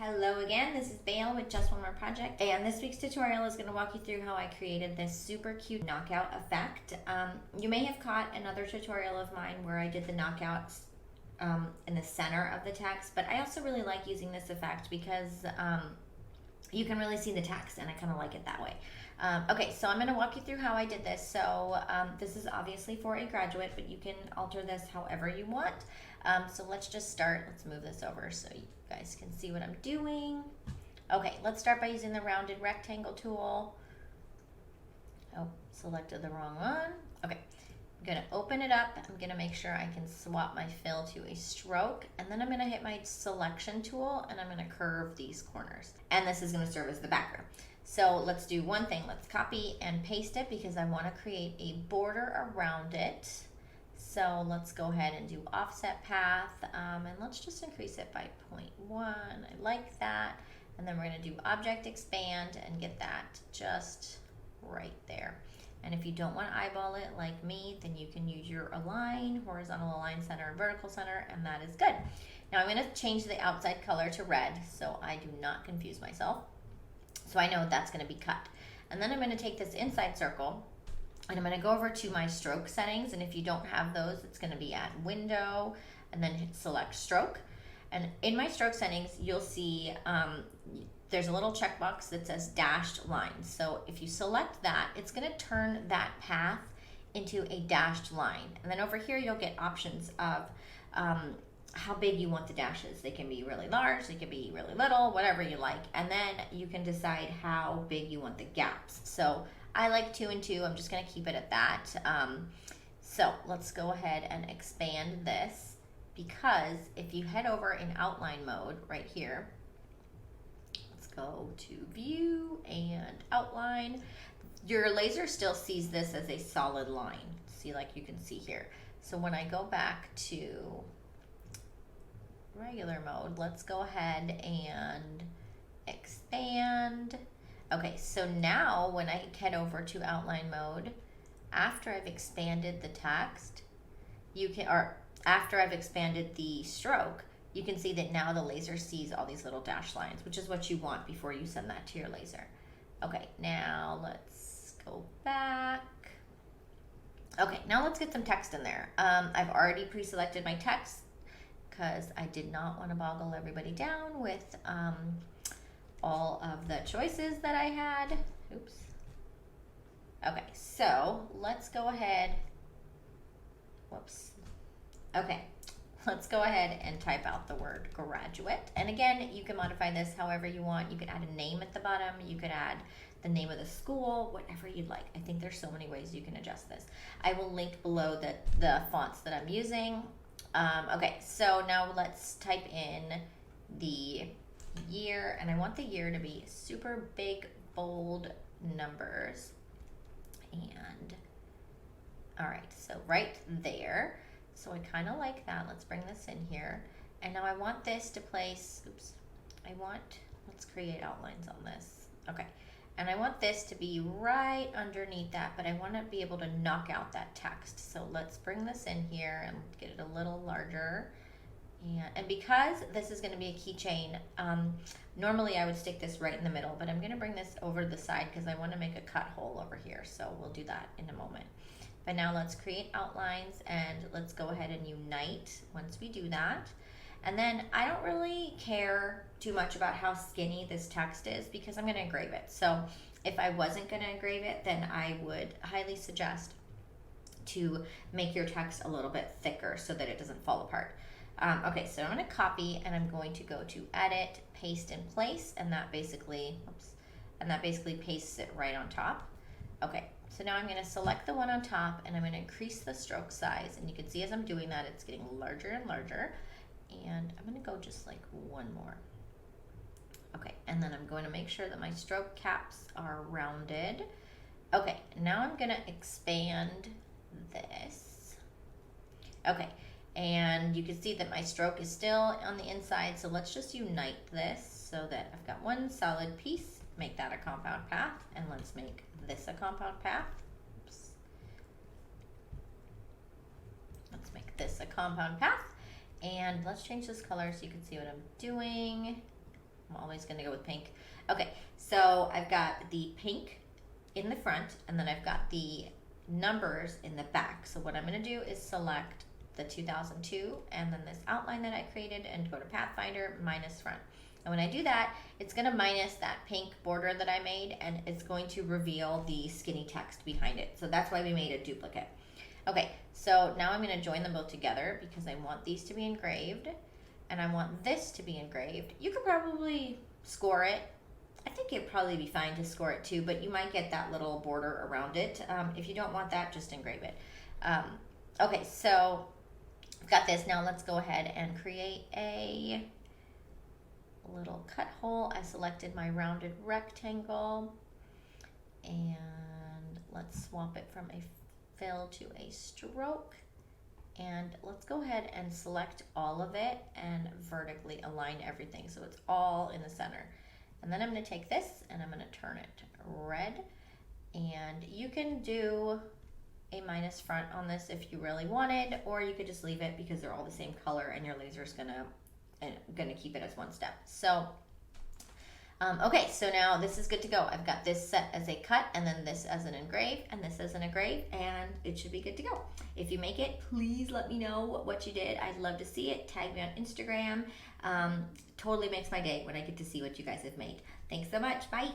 Hello again, this is Bale with Just One More Project, and this week's tutorial is going to walk you through how I created this super cute knockout effect. You may have caught another tutorial of mine where I did the knockouts in the center of the text, but I also really like using this effect because you can really see the text, and I kind of like it that way. Okay, so I'm going to walk you through how I did this. So this is obviously for a graduate, but you can alter this however you want. So let's just start. Let's move this over so you guys can see what I'm doing. Okay, let's start by using the rounded rectangle tool. Oh, selected the wrong one. Okay, I'm going to open it up. I'm going to make sure I can swap my fill to a stroke, and then I'm going to hit my selection tool, and I'm going to curve these corners. And this is going to serve as the background. So let's do one thing. Let's copy and paste it because I want to create a border around it. So let's go ahead and do offset path, and let's just increase it by 0.1. I like that. And then we're going to do object expand and get that just right there. And if you don't want to eyeball it like me, then you can use your align, horizontal align center, and vertical center, and that is good. Now I'm going to change the outside color to red so I do not confuse myself. So I know that's going to be cut. And then I'm going to take this inside circle and I'm going to go over to my stroke settings. And if you don't have those, it's going to be at window and then hit select stroke. And in my stroke settings, you'll see there's a little checkbox that says dashed lines. So if you select that, it's going to turn that path into a dashed line. And then over here, you'll get options of how big you want the dashes. They can be really large, they can be really little, whatever you like. And then you can decide how big you want the gaps. So I like 2 and 2. I'm just going to keep it at that. So let's go ahead and expand this, because if you head over in outline mode right here, let's go to view and outline. Your laser still sees this as a solid line. See, like you can see here. So when I go back to regular mode, let's go ahead and expand. Okay, so now when I head over to outline mode, after I've expanded the text, after I've expanded the stroke, you can see that now the laser sees all these little dashed lines, which is what you want before you send that to your laser. Okay, now let's go back. Okay, now let's get some text in there. I've already pre-selected my text because I did not want to boggle everybody down with all of the choices that I had. Oops. Okay, so let's go ahead. Whoops. Okay, let's go ahead and type out the word graduate. And again, you can modify this however you want. You could add a name at the bottom. You could add the name of the school, whatever you'd like. I think there's so many ways you can adjust this. I will link below the fonts that I'm using. Okay, so now let's type in the year, and I want the year to be super big, bold numbers. And all right, so right there. So I kind of like that. Let's bring this in here. And now I want this to place, oops, let's create outlines on this. Okay, and I want this to be right underneath that, but I want to be able to knock out that text. So let's bring this in here and get it a little larger. And because this is going to be a keychain, normally I would stick this right in the middle, but I'm going to bring this over to the side because I want to make a cut hole over here. So we'll do that in a moment. But now let's create outlines and let's go ahead and unite once we do that. And then I don't really care too much about how skinny this text is because I'm going to engrave it. So if I wasn't going to engrave it, then I would highly suggest to make your text a little bit thicker so that it doesn't fall apart. Okay, so I'm going to copy and I'm going to go to edit, paste in place, and that basically, pastes it right on top. Okay, so now I'm going to select the one on top and I'm going to increase the stroke size, and you can see as I'm doing that it's getting larger and larger, and I'm going to go just like one more. Okay, and then I'm going to make sure that my stroke caps are rounded. Okay, now I'm going to expand this. Okay. And you can see that my stroke is still on the inside, so let's just unite this so that I've got one solid piece. Make that a compound path, and let's make this a compound path. Oops. Let's make this a compound path, and let's change this color so you can see what I'm doing. I'm always going to go with pink. Okay, so I've got the pink in the front, and then I've got the numbers in the back. So what I'm going to do is select the 2002 and then this outline that I created and go to Pathfinder, minus front. And when I do that, it's going to minus that pink border that I made, and it's going to reveal the skinny text behind it. So that's why we made a duplicate. Okay, so now I'm going to join them both together because I want these to be engraved and I want this to be engraved. You could probably score it. I think it'd probably be fine to score it too, but you might get that little border around it. If you don't want that, just engrave it. Okay, so I've got this. Now let's go ahead and create a little cut hole. I selected my rounded rectangle, and let's swap it from a fill to a stroke. And let's go ahead and select all of it and vertically align everything so it's all in the center. And then I'm going to take this and I'm going to turn it red. And you can do a minus front on this if you really wanted, or you could just leave it because they're all the same color and your laser is going to keep it as one step. So okay, so now this is good to go. I've got this set as a cut, and then this as an engrave, and this as an engrave, and it should be good to go. If you make it, please let me know what you did. I'd love to see it. Tag me on Instagram. Totally makes my day when I get to see what you guys have made. Thanks so much. Bye.